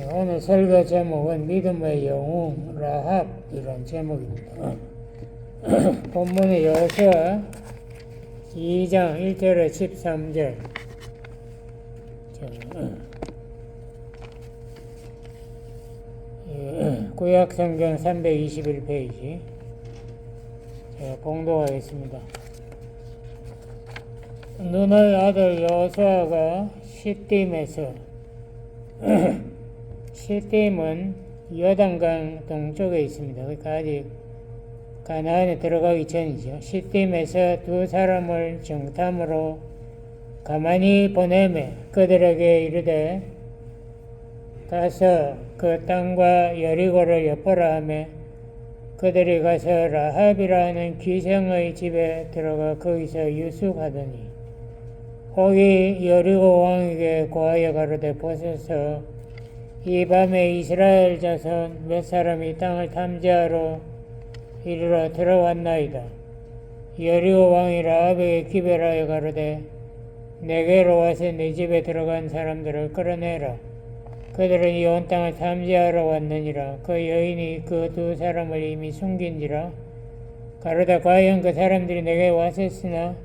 오늘 설교 제목은 믿음의 영웅 라합 이런 제목입니다. 본문의 여호수아 2장 1절에 13절. 구약성경 321페이지. 제가 봉독하겠습니다. 눈의 아들 여호수아가 시딤에서 시딤은 요단강 동쪽에 있습니다. 그러니까 아직 가나안에 들어가기 전이죠. 시딤에서 두 사람을 정탐으로 가만히 보내매 그들에게 이르되 가서 그 땅과 여리고를 엿보라 하며 그들이 가서 라합이라는 귀생의 집에 들어가 거기서 유숙하더니 거기 여리고 왕에게 고하여 가로되 보소서 이 밤에 이스라엘 자손 몇 사람이 땅을 탐지하러 이르러 들어왔나이다. 여리고 왕이 라합에게 기별하여 가로되 내게로 와서 내 집에 들어간 사람들을 끌어내라. 그들은 이 온 땅을 탐지하러 왔느니라. 그 여인이 그 두 사람을 이미 숨긴지라. 가로되 과연 그 사람들이 내게 왔었으나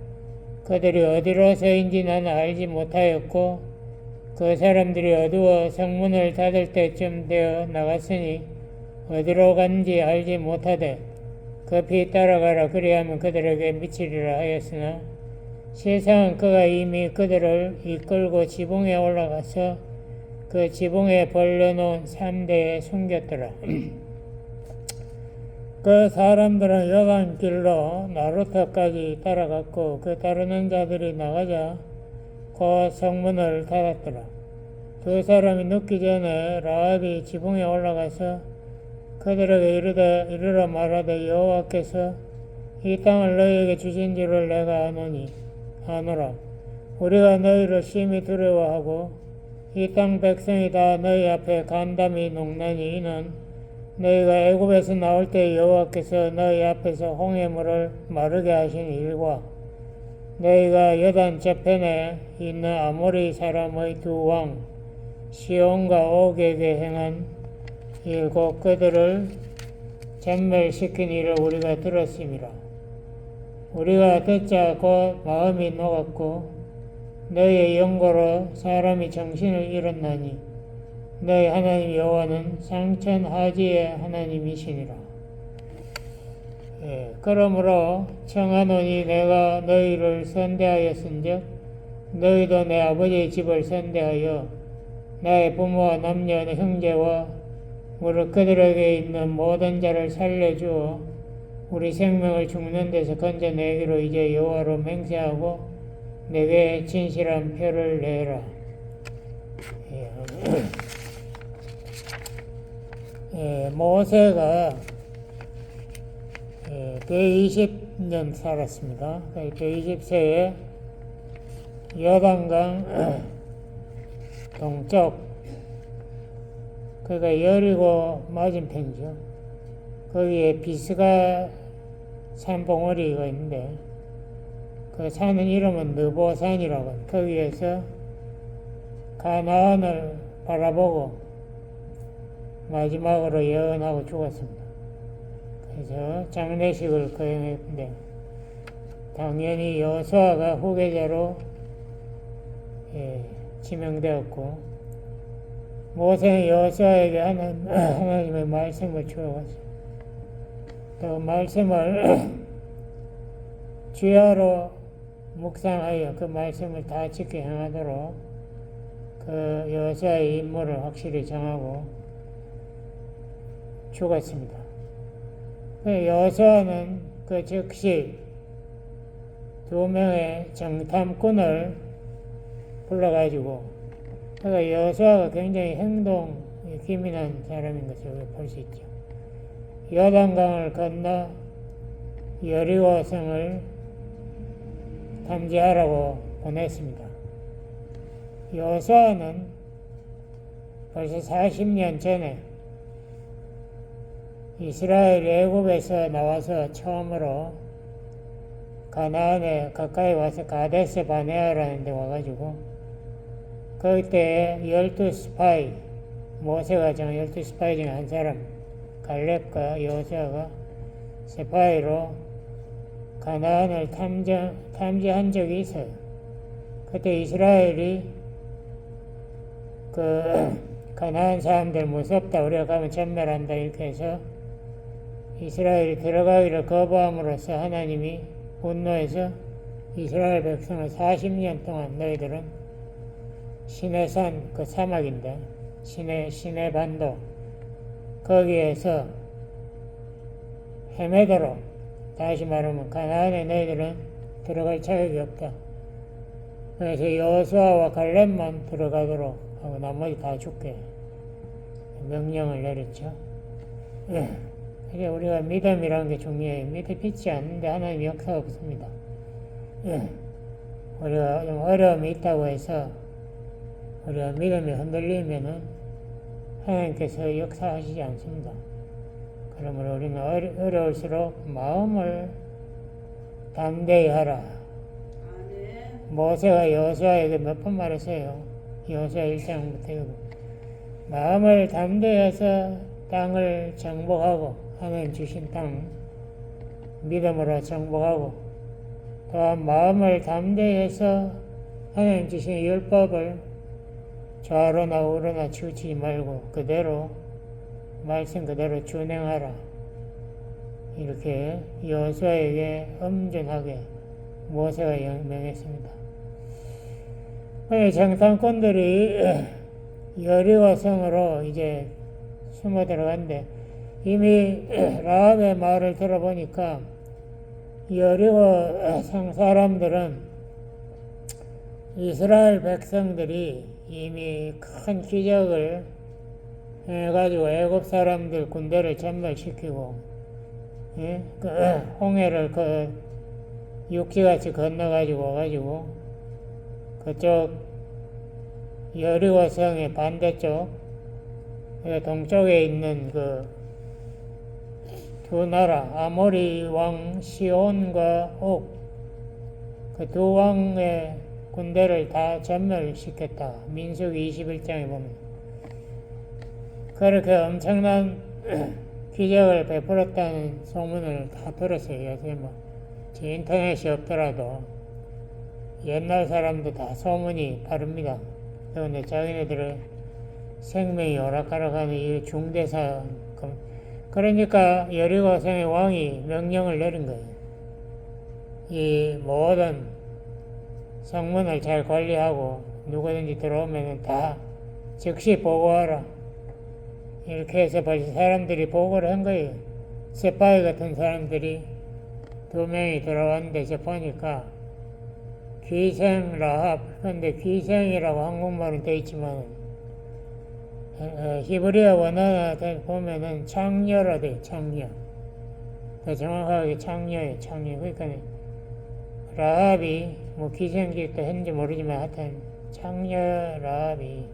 그들이 어디로서인지 나는 알지 못하였고 그 사람들이 어두워 성문을 닫을 때쯤 되어 나갔으니 어디로 간지 알지 못하되 급히 따라가라. 그리하면 그들에게 미치리라 하였으나 세상은 그가 이미 그들을 이끌고 지붕에 올라가서 그 지붕에 벌려놓은 산대에 숨겼더라. 그 사람들은 여간길로 나루터까지 따라갔고 그 따르는 자들이 나가자 그 성문을 닫았더라. 두 사람이 눕기 전에 라합이 지붕에 올라가서 그들에게 이르러 말하되 여호와께서 이 땅을 너희에게 주신 줄을 내가 아노라. 우리가 너희를 심히 두려워하고 이 땅 백성이 다 너희 앞에 간담이 녹나니 이는 너희가 애굽에서 나올 때 여호와께서 너희 앞에서 홍해물을 마르게 하신 일과 너희가 요단 저편에 있는 아모리 사람의 두 왕 시온과 옥에게 행한 일 곧 그들을 전멸시킨 일을 우리가 들었음이라. 우리가 듣자 곧 마음이 녹았고 너희의 영고로 사람이 정신을 잃었나니 너희 하나님 여호와는 상천하지의 하나님이시니라. 그러므로 청하노니 내가 너희를 선대하였은즉 너희도 내 아버지의 집을 선대하여 나의 부모와 남녀 내 형제와 무릇 그들에게 있는 모든 자를 살려주어 우리 생명을 죽는 데서 건져내기로 이제 여호와로 맹세하고 내게 진실한 표를 내라. 모세가 120년 살았습니다. 120세에 요단강 동쪽, 그러니까 여리고 맞은편이죠. 거기에 비스가 산봉우리가 있는데 그 산은 이름은 느보산이라고 합니다. 거기에서 가나안을 바라보고 마지막으로 예언하고 죽었습니다. 그래서 장례식을 거행했는데 당연히 여호수아가 후계자로 지명되었고 모세는 여호수아에게 하나님의 말씀을 주어갔어요. 또 말씀을 주야로 묵상하여 그 말씀을 다 지켜 행하도록 그 여호수아의 임무를 확실히 정하고 죽었습니다. 여호수아는 그 즉시 두 명의 정탐꾼을 불러가지고 그러니까 여호수아가 굉장히 행동이 기민한 사람인 것을 볼 수 있죠. 요단강을 건너 여리고성을 탐지하라고 보냈습니다. 여호수아는 벌써 40년 전에 이스라엘 애굽에서 나와서 처음으로 가나안에 가까이 와서 가데스 바네아라는 데 와가지고 그때 12 스파이, 모세가 정 12스파이 중에 한 사람 갈렙과 여호수아가 스파이로 가나안을 탐지한 적이 있어요. 그때 이스라엘이 가나안 사람들 무섭다, 우리가 가면 전멸한다 이렇게 해서 이스라엘이 들어가기를 거부함으로써 하나님이 분노해서 이스라엘 백성을 40년 동안 너희들은 시내산, 그 사막인데 시내 반도 거기에서 헤매도록, 다시 말하면 가나안에 너희들은 들어갈 자격이 없다. 그래서 여호수아와 갈렙만 들어가도록 하고 나머지 다 죽게 명령을 내렸죠. 이게 우리가 믿음이라는 게 중요해요. 믿음이 않는데 하나님 역사가 없습니다. 우리가 좀 어려움이 있다고 해서 우리가 믿음이 흔들리면은 하나님께서 역사하시지 않습니다. 그러므로 우리는 어려울수록 마음을 담대히 하라. 모세가 여호수아에게 몇 번 말했어요. 여호수아 1장부터 마음을 담대히 해서 땅을 정복하고, 하나님 주신 땅 믿음으로 정복하고, 또한 마음을 담대히 해서 하나님 주신 율법을 좌로나 우로나 치우치지 말고 그대로 말씀 그대로 준행하라. 이렇게 여호수아에게 엄중하게 모세가 명했습니다. 정탐꾼들이 여리고 성으로 이제 숨어 들어갔는데 이미 라합의 말을 들어보니까 여리고 성 사람들은 이스라엘 백성들이 이미 큰 기적을 해가지고 애굽 사람들 군대를 전멸시키고, 예? 홍해를 육지같이 건너가지고 와가지고 그쪽 여리고 성의 반대쪽 동쪽에 있는 두 나라 아모리 왕 시온과 옥, 그 두 왕의 군대를 다 전멸시켰다. 민수기 21장에 보면 그렇게 엄청난 기적을 베풀었다는 소문을 다 들었어요. 요새 인터넷이 없더라도 옛날 사람도 다 소문이 바릅니다. 그런데 자기네들의 생명이 오락가락하는 이 중대사, 그러니까 여리고 성의 왕이 명령을 내린 거예요. 이 모든 성문을 잘 관리하고 누구든지 들어오면 다 즉시 보고하라. 이렇게 해서 벌써 사람들이 보고를 한 거예요. 스파이 같은 사람들이 2명이 들어왔는데 저 보니까 귀생 라합, 근데 귀생이라고 한국말은 돼 있지만 히브리어 원어나 보면은 창녀라 돼, 창녀. 더 정확하게 창녀예요, 창녀. 그러니까 라합이 귀생기도 했는지 모르지만 하여튼 창녀 라합이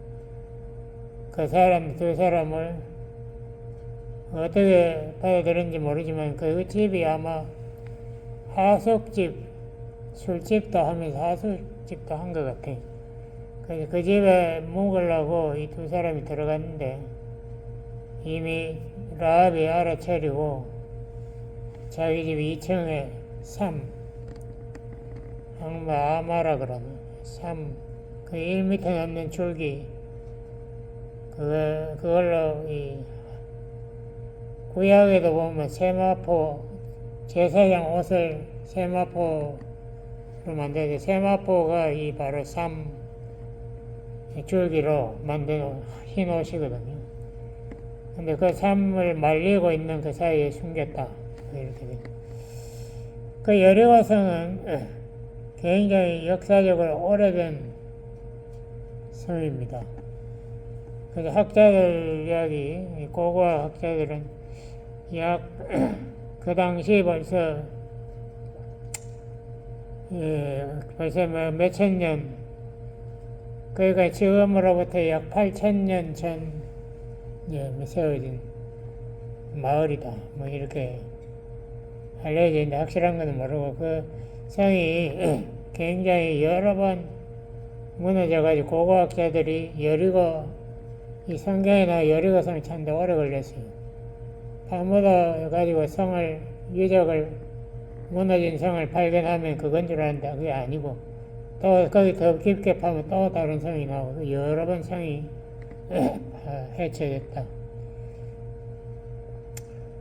그 사람 두 사람을 어떻게 받아들였는지 모르지만 그 집이 아마 하숙집, 술집도 하면서 하숙집도 한 것 같아. 그래서 그 집에 묵으려고 이 두 사람이 들어갔는데 이미 라합이 알아차리고 자기 집 2층에 아마라 그러나 그 1m 넘는 줄기 그걸로 이 구약에도 보면 세마포 제사장 옷을 세마포로 만드는데 세마포가 이 바로 줄기로 만든 흰 옷이거든요. 근데 그 삶을 말리고 있는 그 사이에 숨겼다. 이렇게 돼. 그 여리고성은 굉장히 역사적으로 오래된 성입니다. 그래서 학자들 이야기, 고고학 학자들은 그 당시 벌써 몇천 년, 그러니까 지금으로부터 약 8,000년 전 세워진 마을이다. 이렇게 알려져 있는데 확실한 건 모르고 그 성이 굉장히 여러 번 무너져가지고 고고학자들이 여리고 이 성경이나 여리고성을 찾는데 오래 걸렸어요. 파묻어가지고 성을, 유적을, 무너진 성을 발견하면 그건 줄 알았는데 그게 아니고, 또 거기 더 깊게 파면 또 다른 성이 나오고 여러 번 성이 해체됐다.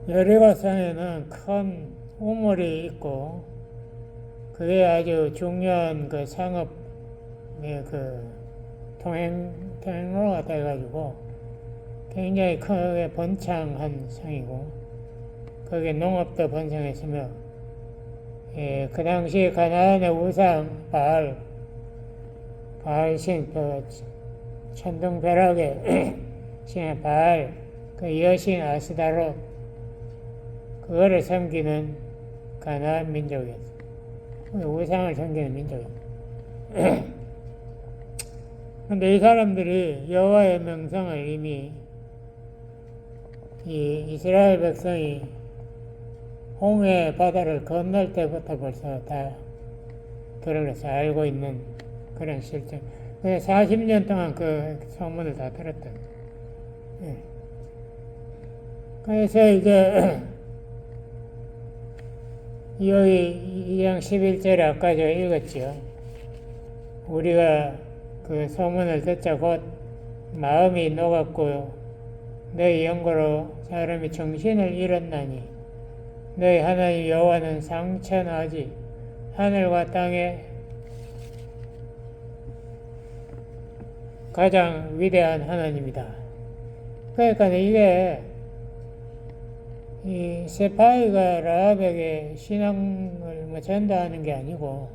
여리고성에는 큰 우물이 있고 그게 아주 중요한 그 상업의 그 통행로가 돼가지고 굉장히 크게 번창한 성이고 거기에 농업도 번창했으며 그 당시 가나안의 우상 바알신 그 천둥벼락의 신의 바알 그 여신 아스다롯 그거를 섬기는 가나안 민족이었어요. 우상을 섬기는 민족이었어요. 근데 이 사람들이 여호와의 명성을 이미 이 이스라엘 백성이 홍해 바다를 건널 때부터 벌써 다 들어서 알고 있는 그런 실정. 40년 동안 그 소문을 다 들었다. 그래서 이제 여기 2장 11절에 아까 저 읽었죠. 우리가 그 소문을 듣자 곧 마음이 녹았고 너희 영고로 사람이 정신을 잃었나니 너희 하나님 여호와는 상천하지 하늘과 땅에 가장 위대한 하나님이다. 그러니까 이게 이 세파이가 라합에게 신앙을 전도하는 게 아니고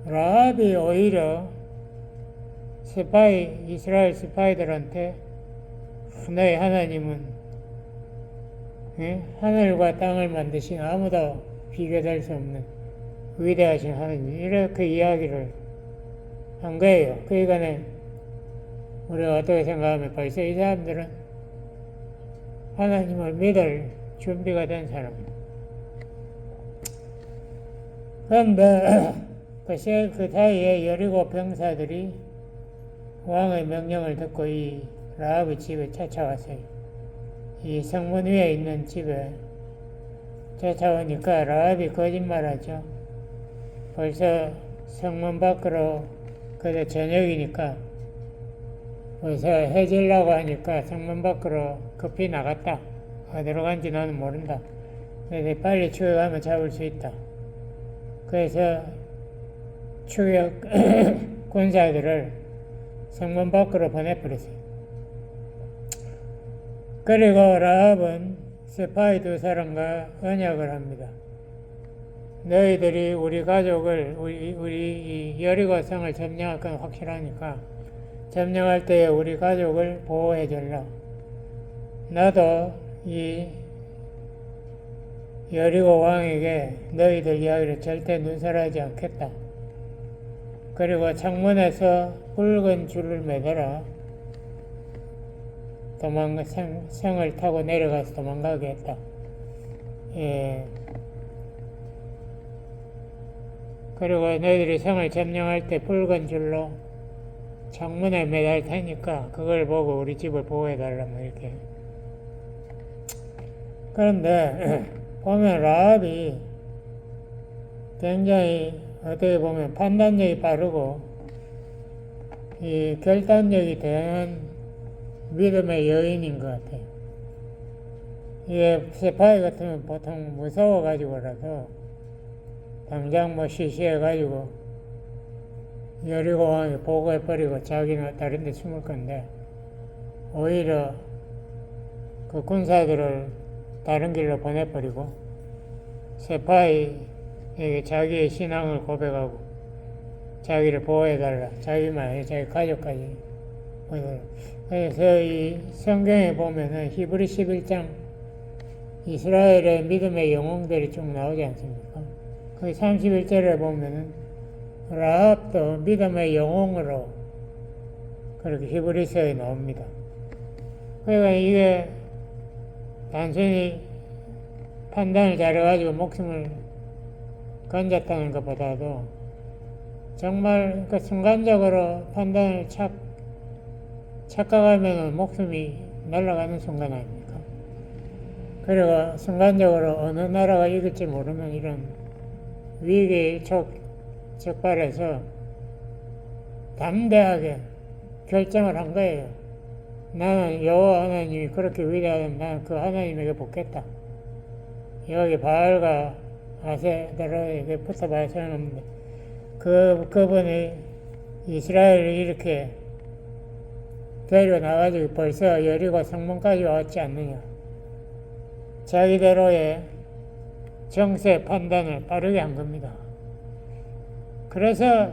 라합이 오히려 이스라엘 스파이들한테 너희 하나님은 하늘과 땅을 만드신 아무도 비교될 수 없는 위대하신 하나님 이렇게 이야기를 한 거예요. 그러니까 우리가 어떻게 생각하면 벌써 이 사람들은 하나님을 믿을 준비가 된 사람입니다. 그런데 그 사이에 여리고 병사들이 왕의 명령을 듣고 이 라합의 집에 찾아왔어요. 이 성문 위에 있는 집에 찾아오니까 라합이 거짓말하죠. 벌써 성문 밖으로 그래 저녁이니까 벌써 해지려고 하니까 성문 밖으로 급히 나갔다. 어디로 간지 나는 모른다. 그래서 빨리 추격하면 잡을 수 있다. 그래서 추격 군사들을 성문 밖으로 보내버렸어요. 그리고 라합은 스파이 두 사람과 언약을 합니다. 너희들이 우리 가족을 우리 여리고 성을 점령할 건 확실하니까 점령할 때에 우리 가족을 보호해 줄라. 나도 이 여리고 왕에게 너희들 이야기를 절대 눈설하지 않겠다. 그리고 창문에서 붉은 줄을 매달아 성을 타고 내려가서 도망가게 했다. 그리고 너희들이 성을 점령할 때 붉은 줄로 창문에 매달 테니까 그걸 보고 우리 집을 보호해달라 뭐 이렇게. 그런데 보면 라합이 굉장히 어떻게 보면 판단력이 빠르고 이 결단력이 대단한 믿음의 여인인 것 같아요. 이게 스파이 같으면 보통 무서워가지고라도 당장 뭐 시시해가지고 여리고 왕이 보고해버리고 자기는 다른 데 숨을 건데 오히려 그 군사들을 다른 길로 보내버리고 스파이에게 자기의 신앙을 고백하고 자기를 보호해달라. 자기만 자기 가족까지 보호해달라. 그래서 이 성경에 보면은 히브리 11장 이스라엘의 믿음의 영웅들이 쭉 나오지 않습니까? 그 31절에 보면은 라합도 믿음의 영웅으로 그렇게 히브리서에 나옵니다. 그러니까 이게 단순히 판단을 잘해가지고 목숨을 건졌다는 것보다도 정말 그 순간적으로 판단을 착 착각하면 목숨이 날아가는 순간 아닙니까? 그리고 순간적으로 어느 나라가 이길지 모르는 이런 위기에 적발해서 담대하게 결정을 한 거예요. 나는 여호와 하나님이 그렇게 위대하면 나는 그 하나님에게 붙겠다. 여기 바알과 아세라에게 붙어봐야 소용없는데 그분이 이스라엘을 이렇게 데려나가지고 벌써 여리고 성문까지 왔지 않느냐. 자기대로의 정세 판단을 빠르게 한 겁니다. 그래서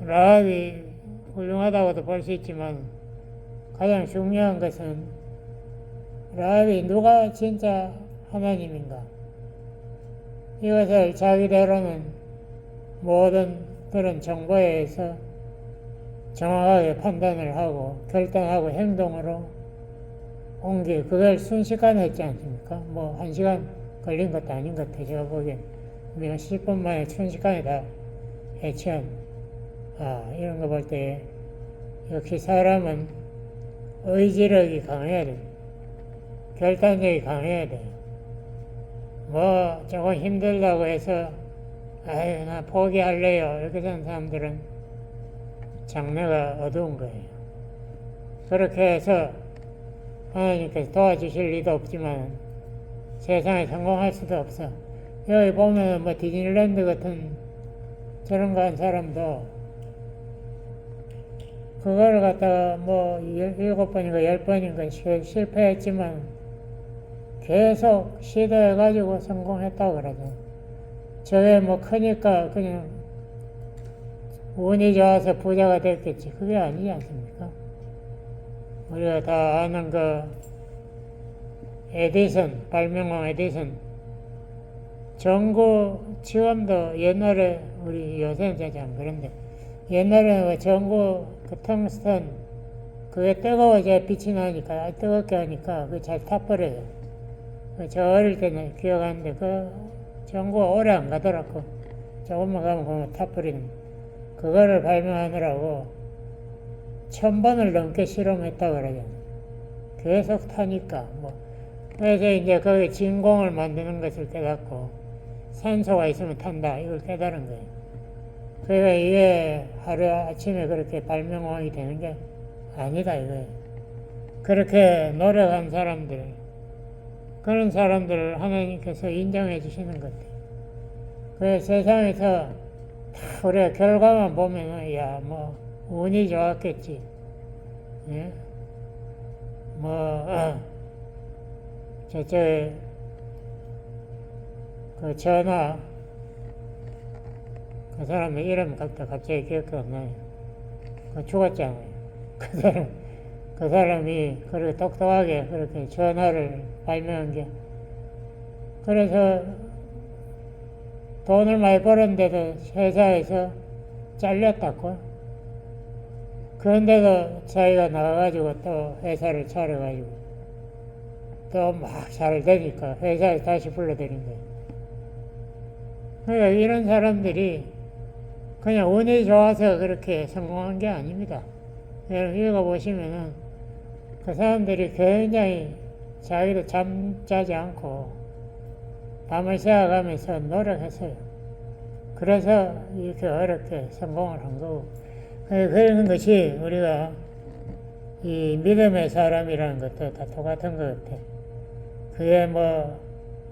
라합이 훌륭하다고도 볼 수 있지만 가장 중요한 것은 라합이 누가 진짜 하나님인가, 이것을 자기대로는 모든 그런 정보에 의해서 정확하게 판단을 하고 결단하고 행동으로 옮기, 그걸 순식간에 했지 않습니까? 뭐 1시간 걸린 것도 아닌 것 같아요. 제가 보기엔 우리가 10분 만에 순식간에 다 해치운, 이런 거 볼 때 역시 사람은 의지력이 강해야 돼요. 결단력이 강해야 돼요. 뭐 조금 힘들다고 해서 아유 나 포기할래요 이렇게 되는 사람들은 장래가 어두운 거예요. 그렇게 해서 하나님께서 도와주실 리도 없지만 세상에 성공할 수도 없어. 여기 보면 뭐 디즈니랜드 같은 저런 거 한 사람도 그거를 갖다가 뭐 7번인가 10번인가 실패했지만 계속 시도해가지고 성공했다고 그러죠. 저게 뭐 크니까 그냥 운이 좋아서 부자가 됐겠지. 그게 아니지 않습니까? 우리가 다 아는 그 에디슨, 발명왕 에디슨, 전구, 지금도 옛날에 우리 요새는 잘 안 그런데 옛날에는 전구 그 텅스턴 그게 뜨거워져야 빛이 나니까 뜨겁게 하니까 그게 잘 타버려요. 저 어릴 때는 기억하는데 그 전구가 오래 안 가더라고. 조금만 가면 그만 타버리는. 그거를 발명하느라고 1000번을 넘게 실험했다 그러잖아요. 계속 타니까 뭐. 그래서 이제 거기 진공을 만드는 것을 깨닫고 산소가 있으면 탄다 이걸 깨달은 거예요. 그러니까 이게 하루 아침에 그렇게 발명왕이 되는 게 아니다 이거예요. 그렇게 노력한 사람들, 그런 사람들을 하나님께서 인정해 주시는 것 같아요. 그래서 세상에서 다 우리가 결과만 보면은 뭐 운이 좋았겠지. 예? 저쪽에 그 전화 그 사람의 이름 갑자기 기억이 안 나요. 그 죽었잖아요. 그 사람이 그렇게 똑똑하게 그렇게 전화를 발명한 게, 그래서 돈을 많이 벌었는데도 회사에서 잘렸다고. 그런데도 자기가 나가가지고 또 회사를 차려가지고 또 막 잘 되니까 회사에 다시 불러들인 거예요. 그러니까 이런 사람들이 그냥 운이 좋아서 그렇게 성공한 게 아닙니다. 여러분 읽어보시면은 그 사람들이 굉장히 자기도 잠자지 않고 밤을 새워가면서 노력했어요. 그래서 이렇게 어렵게 성공을 한 거고, 그런 것이 우리가 이 믿음의 사람이라는 것도 다 똑같은 것 같아. 그게 뭐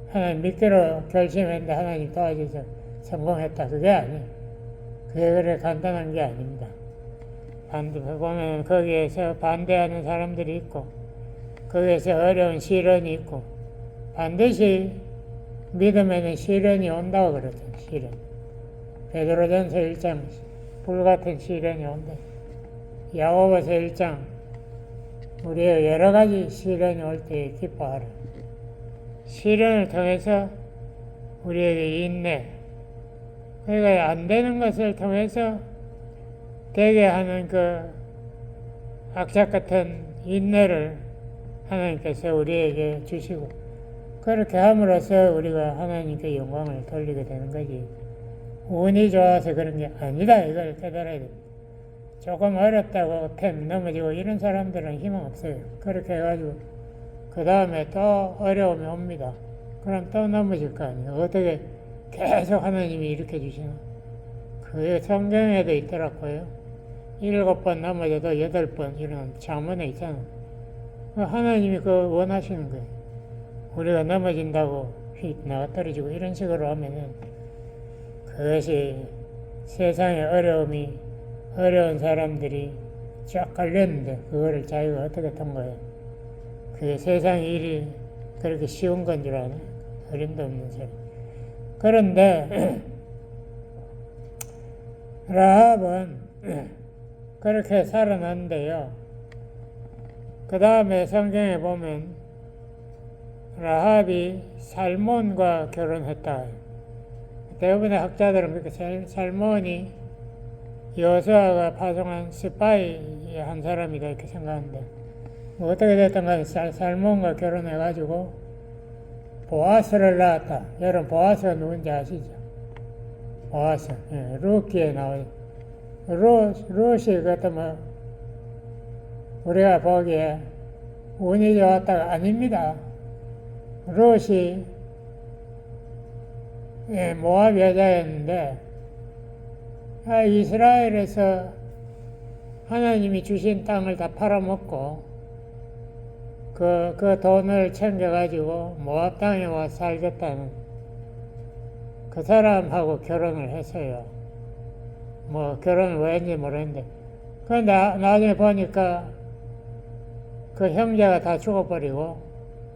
하나님 믿기로 결심했는데 하나님 도와줘서 성공했다 그게 아니에요. 그게 그래 간단한 게 아닙니다. 보면 거기에서 반대하는 사람들이 있고 거기에서 어려운 시련이 있고 반드시 믿음에는 시련이 온다고 그러죠. 시련. 베드로전서 1장 불같은 시련이 온다. 야고보서 1장 우리의 여러 가지 시련이 올 때 기뻐하라. 시련을 통해서 우리에게 인내, 그러니까 안 되는 것을 통해서 되게 하는 그 악착 같은 인내를 하나님께서 우리에게 주시고, 그렇게 함으로써 우리가 하나님께 영광을 돌리게 되는 거지. 운이 좋아서 그런 게 아니다 이걸 깨달아야 됩니다. 조금 어렵다고 템 넘어지고 이런 사람들은 희망 없어요. 그렇게 해가지고 그 다음에 또 어려움이 옵니다. 그럼 또 넘어질 거 아니에요. 어떻게 계속 하나님이 일으켜 주시나? 그게 성경에도 있더라고요. 7번 넘어져도 8번 이런 잠언에 있잖아. 하나님이 그거 원하시는 거예요. 우리가 넘어진다고 휙 나가 떨어지고 이런 식으로 하면은 그것이 세상의 어려운 사람들이 쫙 걸렸는데 그거를 자기가 어떻게 통과해요? 그게 세상의 일이 그렇게 쉬운 건 줄 아나? 어림도 없는 소리. 그런데 라합은 그렇게 살아났는데요. 그 다음에 성경에 보면 라합이 살몬과 결혼했다. 대부분의 학자들은 그렇게 살몬이 여호수아가 파송한 스파이의 한 사람이다 이렇게 생각하는데 뭐 어떻게 됐든 간에 살몬과 결혼해가지고 보아스를 낳았다. 여러분 보아스가 누군지 아시죠? 보아스, 루키에 나와요. 룻이 그것도 뭐 우리가 보기에 운이 좋았다가 아닙니다. 룻이 모압 여자였는데 이스라엘에서 하나님이 주신 땅을 다 팔아먹고 그 돈을 챙겨가지고 모압 땅에 와서 살겠다는 그 사람하고 결혼을 했어요. 뭐 결혼을 왜 했는지 모르겠는데 그런데 나중에 보니까 그 형제가 다 죽어버리고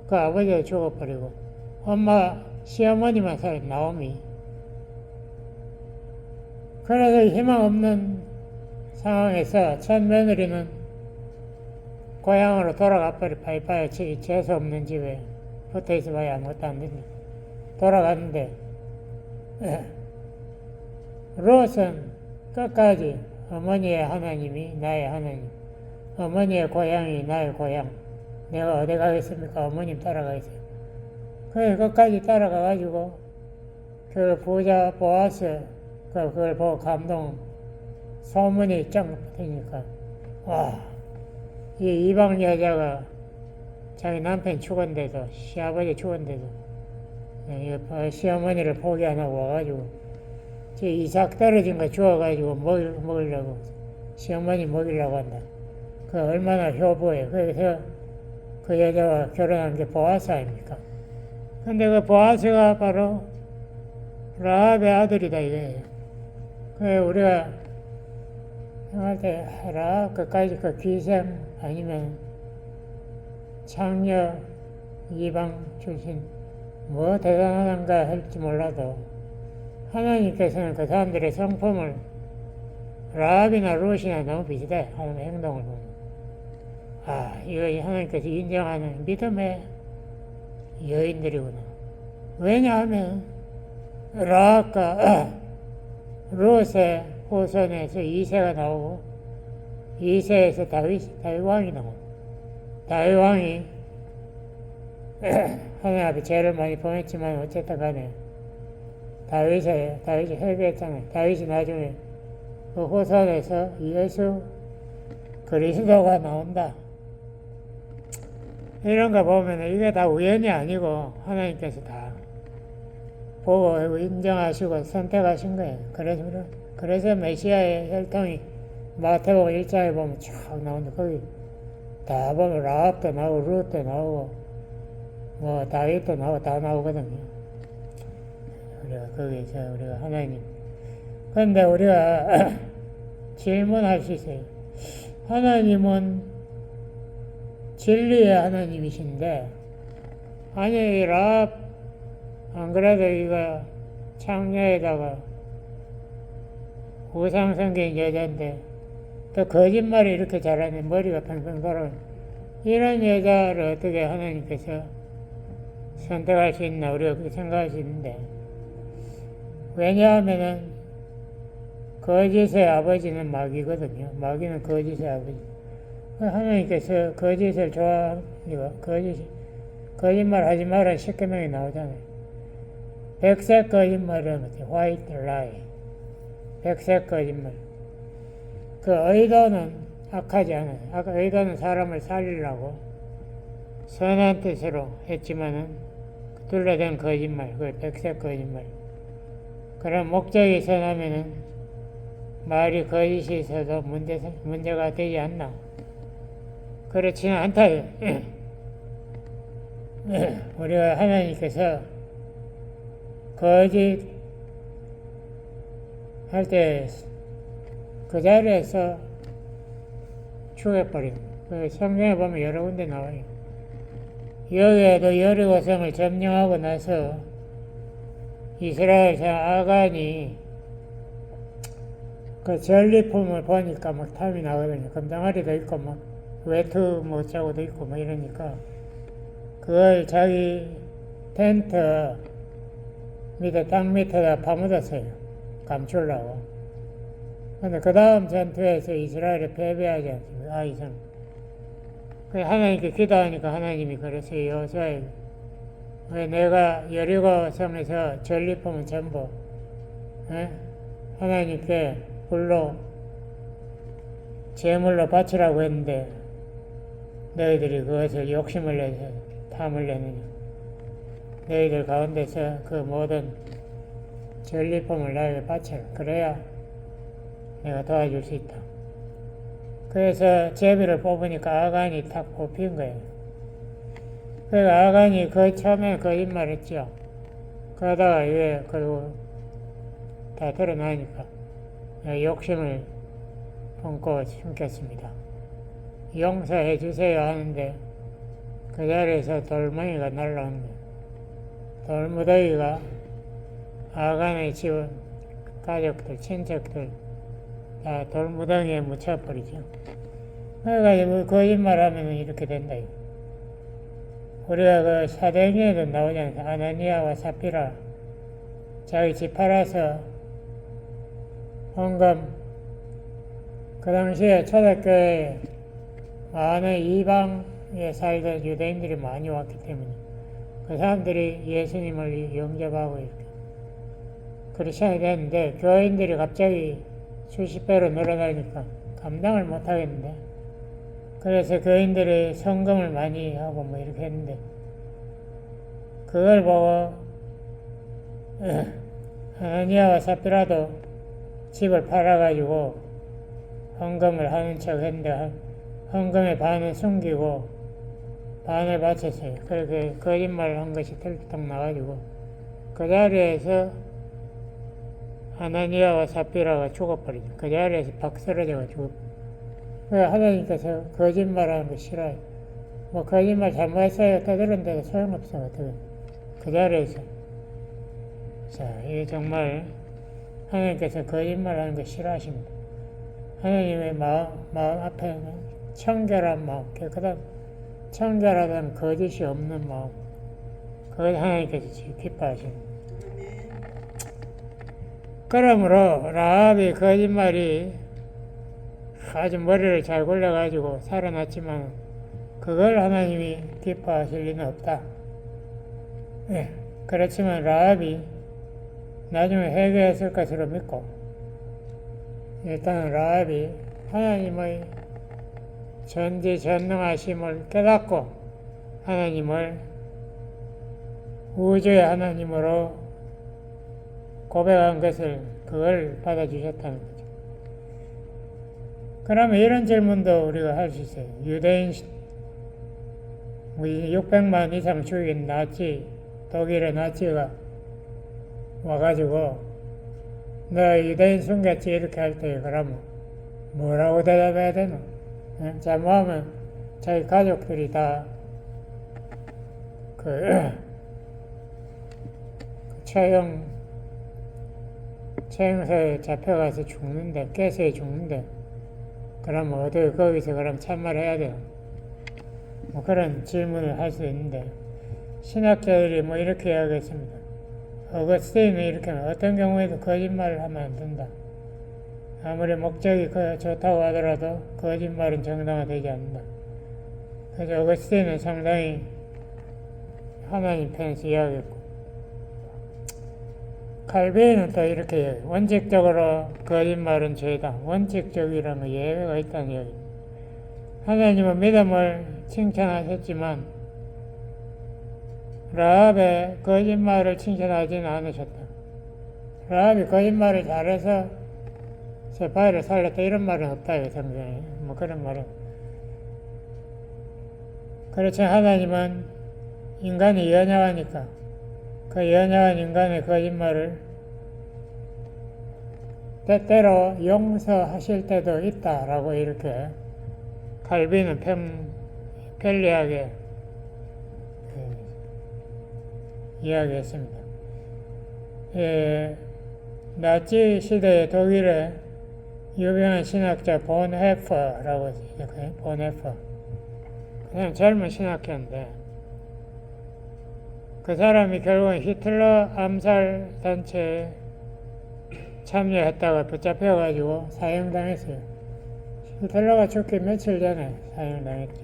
그 아버지가 죽어버리고 엄마 시어머니만 살아 나오미. 그래서 희망 없는 상황에서 첫 며느리는 고향으로 돌아가 버리 파이파이 재수 없는 집에 붙어 있어봐야 아무것도 안 된다. 돌아갔는데 롯은 끝까지 어머니의 하나님이 나의 하나님, 어머니의 고향이 나의 고향, 내가 어디 가겠습니까? 어머님 따라가겠어요. 그래서 끝까지 따라가가지고 그 부자 보아스 그걸 보고 감동, 소문이 쫙 퍼지니까 와, 이 이방 여자가 자기 남편 죽은데도 시아버지 죽은데도 시어머니를 포기 안 하고 와가지고 이삭 떨어진 거 주워가지고 먹으려고 시어머니 먹이려고 한다. 그 얼마나 효부예요. 그래서 그 여자와 결혼한 게 보아스 아닙니까? 근데 그 보아스가 바로 라합의 아들이다 이거예요. 그래서 우리가 생각할 때 라합 그까지 그 귀생 아니면 창녀 이방 출신 뭐 대단한가 할지 몰라도 하나님께서는 그 사람들의 성품을 라합이나 롯이나 너무 비슷해. 하는 행동을 보면 이거 하나님께서 인정하는 믿음의 여인들이구나. 왜냐하면 라합과 롯의 후손에서 이세가 나오고 이세에서 다윗 왕이 나오고 다윗 왕이 하나님 앞에 죄를 많이 범했지만 어쨌든 간에 다윗이 회개했잖아요. 다윗이 나중에 그 후손에서 예수 그리스도가 나온다. 이런 거 보면 이게 다 우연이 아니고 하나님께서 다 보고 인정하시고 선택하신 거예요. 그래서 메시아의 혈통이 마태복음 1장에 보면 쫙 나오는데 거기 다 보면 라합도 나오고 룻도 나오고 뭐 다윗도 나오고 다 나오거든요. 우리가 하나님. 그런데 우리가 질문할 수 있어요. 하나님은 진리의 하나님이신데 아니 라합 안 그래도 이거 창녀에다가 우상성긴 여자인데 또 거짓말을 이렇게 잘하는 머리가 팽팽 돌아오는 이런 여자를 어떻게 하나님께서 선택할 수 있나 우리가 그렇게 생각할 수 있는데 왜냐하면은 거짓의 아버지는 마귀거든요. 마귀는 거짓의 아버지. 하나님께서 거짓을 좋아하니까 거짓말 하지 마라 십계명이 나오잖아요. 백색 거짓말이라는 거죠. 화이트 라이. 백색 거짓말. 그 의도는 악하지 않아요. 의도는 사람을 살리려고 선한 뜻으로 했지만은 둘러댄 거짓말, 그 백색 거짓말. 그런 목적이 선하면은 말이 거짓이 있어도 문제가 되지 않나. 그렇지는 않다. 우리가 하나님께서 거짓 할 때 그 자리에서 죽여버립니다. 그 성경에 보면 여러 군데 나와요. 여기에도 여리고성을 점령하고 나서 이스라엘 자 아간이 그 전리품을 보니까 막 탐이 나거든요. 금덩어리도 있고 막 외투 못자고도 있고 막 이러니까 그걸 자기 텐트 밑에 땅 밑에다 파묻었어요. 감추려고. 근데 그 다음 전투에서 이스라엘이 패배하지 않습니까? 아이성. 하나님께 기도하니까 하나님이 그랬어요. 여호수아에게 왜 내가 여리고 성에서 전리품을 전부 하나님께 불로 제물로 바치라고 했는데 너희들이 그것을 욕심을 내서 탐을 내느냐. 너희들 가운데서 그 모든 전리품을 나에게 바쳐라. 그래야 내가 도와줄 수 있다. 그래서 제비를 뽑으니까 아간이 탁 뽑힌 거예요. 그래서 아간이 그 처음에 거짓말 했죠. 그러다가 왜 그리고 다 드러나니까 욕심을 품고 숨겼습니다. 용서해 주세요 하는데 그 자리에서 돌멩이가 날라온 거예요. 돌무더기가 아간의 집 가족들, 친척들 다 돌무덩이에 묻혀버리죠. 그래가지고 거짓말하면 이렇게 된다. 우리가 그 사도행전에도 나오잖아요. 아나니아와 삽비라 자기 집 팔아서 헌금. 그 당시에 초대교회에 많은 이방에 살던 유대인들이 많이 왔기 때문에 그 사람들이 예수님을 영접하고 이렇게 크리스천이 됐는데 교인들이 갑자기 수십 배로 늘어나니까 감당을 못 하겠는데 그래서 교인들이 성금을 많이 하고 뭐 이렇게 했는데 그걸 보고 아나니아와 삽비라도 집을 팔아가지고 헌금을 하는 척 했는데 헌금의 반은 숨기고 반을 바쳤어요. 그렇게 거짓말을 한 것이 털떡 나가지고 그 자리에서 아나니아와 삽비라가 죽어버리죠. 그 자리에서 박살져가지고 하나님께서 거짓말하는 거 싫어요. 뭐 거짓말 잘못했어요. 떠들었는데 소용없어. 어떻게 그 자리에서 자 이게 정말 하나님께서 거짓말하는 거 싫어하십니다. 하나님의 마음 앞에는 청결한 마음, 깨끗한 청결하다는 거짓이 없는 마음, 그걸 하나님께서 기뻐하십니다. 그러므로 라합이 거짓말이 아주 머리를 잘 굴려가지고 살아났지만 그걸 하나님이 기뻐하실 리는 없다. 네, 그렇지만 라합이 나중에 회개했을 것으로 믿고 일단 라합이 하나님의 전지전능하심을 깨닫고 하나님을 우주의 하나님으로 고백한 것을 그걸 받아주셨다는 거죠. 그러면 이런 질문도 우리가 할 수 있어요. 유대인 600만 이상 죽인 나치, 독일의 나치가 와가지고 너 유대인 숨겼지 이렇게 할 때 그러면 뭐라고 대답해야 되나? 잘못하면 자기 가족들이 다 처형소에 잡혀가서 죽는데, 가스에 죽는데, 그러면 어떻게 거기서 그럼 참말해야 돼요? 뭐 그런 질문을 할 수 있는데, 신학자들이 뭐 이렇게 이야기했습니다. 어거스틴은 이렇게 어떤 경우에도 거짓말을 하면 안 된다. 아무리 목적이 좋다고 하더라도 거짓말은 정당화되지 않는다. 그래서 어거스틴은 상당히 하나님 편에서 이야기했고, 칼빈은 또 이렇게 원칙적으로 거짓말은 죄다. 원칙적이라는 예외가 있다는 얘기. 하나님은 믿음을 칭찬하셨지만 라합의 거짓말을 칭찬하지는 않으셨다. 라합이 거짓말을 잘해서 세파이를 살렸다 이런 말은 없다. 성경에 뭐 그런 말은. 그렇지 하나님은 인간이 연약하니까 그 연약한 인간의 거짓말을 때때로 용서하실 때도 있다라고 이렇게 칼빈은 편리하게 이야기했습니다. 나치 시대의 독일의 유명한 신학자 본 헤퍼라고 생각해요. 본 헤퍼. 그냥 젊은 신학자인데 그 사람이 결국은 히틀러 암살 단체에 참여했다가 붙잡혀가지고 사형당했어요. 히틀러가 죽기 며칠 전에 사형당했죠.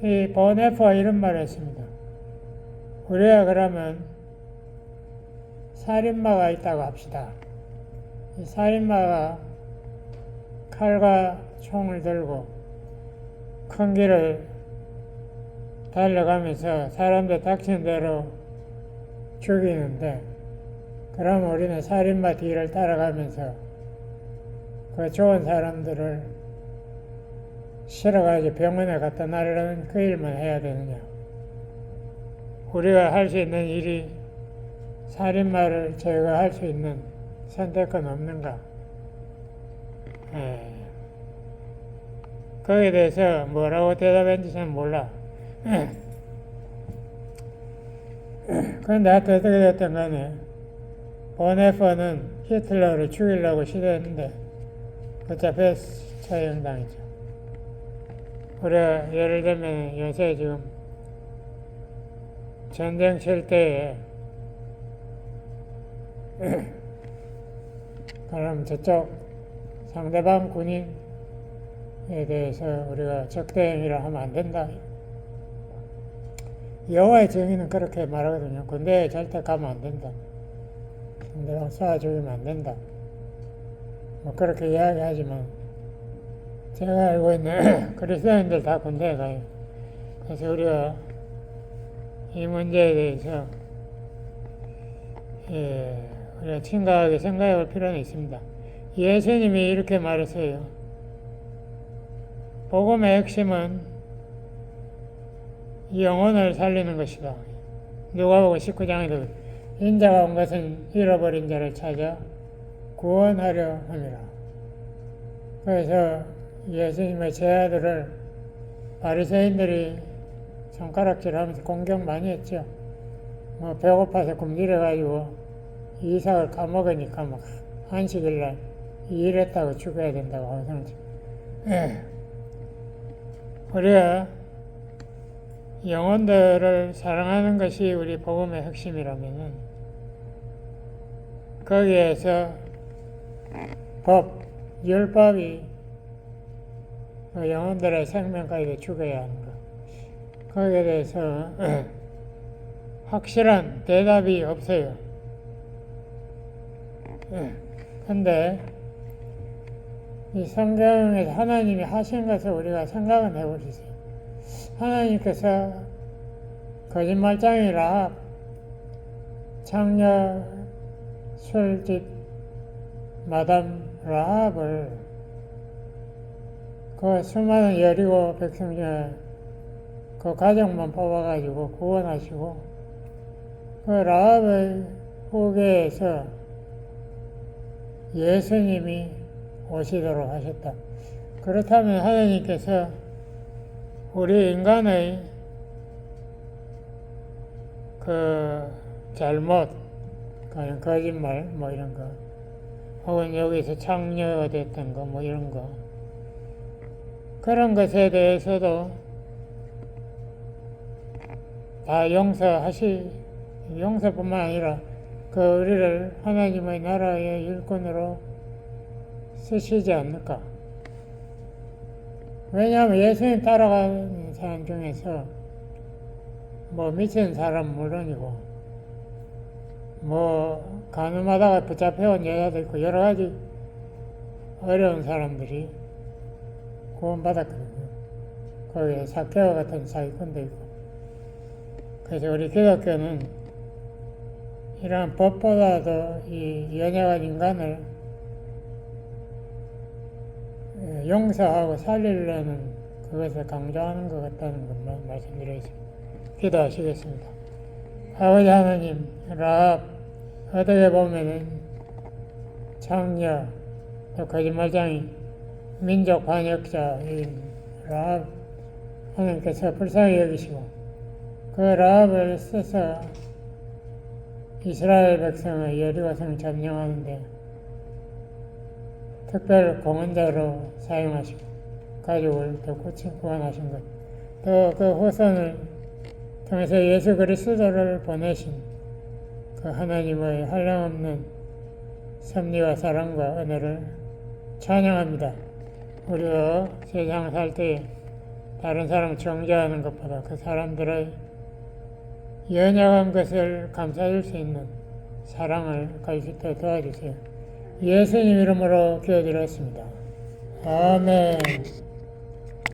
이 보네퍼가 이런 말을 했습니다. 우리가 그러면 살인마가 있다고 합시다. 이 살인마가 칼과 총을 들고 큰 길을 달려가면서 사람들 닥치는 대로 죽이는데, 그럼 우리는 살인마 뒤를 따라가면서 그 좋은 사람들을 실어가지고 병원에 갖다 놔르는 그 일만 해야 되느냐? 우리가 할 수 있는 일이 살인마를 제거할 수 있는 선택은 없는가? 거기에 대해서 뭐라고 대답했는지 잘 몰라. 그런데 하여튼 어떻게 됐든 간에 보네퍼는 히틀러를 죽이려고 시도했는데 어차피 처형당했죠. 우리가 예를 들면 요새 지금 전쟁 칠 때에 그럼 저쪽 상대방 군인에 대해서 우리가 적대행위를 하면 안 된다. 여호와의 정의는 그렇게 말하거든요. 군대에 절대 가면 안 된다. 상대방 쏴 죽이면 안 된다. 뭐 그렇게 이야기하지만 제가 알고 있는 그리스도인들 다 군대에 가요. 그래서 우리가 이 문제에 대해서 우리가 심각하게 생각해 볼 필요는 있습니다. 예수님이 이렇게 말했어요. 복음의 핵심은 영혼을 살리는 것이다. 누가복음 19장에도 인자가 온 것은 잃어버린 자를 찾아 구원하려 함이라. 그래서 예수님의 제자들을 바리새인들이 손가락질하면서 공격 많이 했죠. 뭐 배고파서 굶주려가지고 이삭을 까먹으니까 막 안식일날 일했다고 죽어야 된다고 하고. 우리가 영혼들을 사랑하는 것이 우리 복음의 핵심이라면은 거기에서 율법이 영혼들의 생명까지 죽어야 하는 것, 거기에 대해서 확실한 대답이 없어요. 근데 이 성경에서 하나님이 하신 것을 우리가 생각은 해보시죠. 하나님께서 거짓말장이 라합, 창녀 술집 마담 라합을 그 수많은 여리고 백성 중에 그 가족만 뽑아가지고 구원하시고 그 라합의 후계에서 예수님이 오시도록 하셨다. 그렇다면 하나님께서 우리 인간의 그 잘못, 거짓말 뭐 이런 거, 혹은 여기서 창녀가 됐던 거 뭐 이런 거, 그런 것에 대해서도 다 용서뿐만 아니라 그 우리를 하나님의 나라의 일꾼으로 쓰시지 않을까? 왜냐하면 예수님 따라가는 사람 중에서 뭐 미친 사람 물론이고 뭐 가늠하다가 붙잡혀온 여자도 있고 여러 가지 어려운 사람들이 구원받았거든요. 거기에 삭개와 같은 사기꾼도 있고. 그래서 우리 기독교는 이러한 법보다도 이 연약한 인간을 용서하고 살리려는 그것을 강조하는 것 같다는 것만 말씀드리겠습니다. 기도하시겠습니다. 아버지 하나님, 라합 어떻게 보면은 장녀 또 거짓말쟁이 민족 반역자인 라합 하나님께서 불쌍히 여기시고 그 라합을 써서 이스라엘 백성의 여리고성을 점령하는데 특별 공헌자로 사용하시고 가족을 더 구원하신 것, 또 그 후손을 통해서 예수 그리스도를 보내신 그 하나님의 한량없는 섭리와 사랑과 은혜를 찬양합니다. 우리가 세상 살 때 다른 사람 정죄하는 것보다 그 사람들의 연약한 것을 감싸줄 수 있는 사랑을 가질 수 있도록 도와주세요. 예수님 이름으로 기도드렸습니다. 아멘.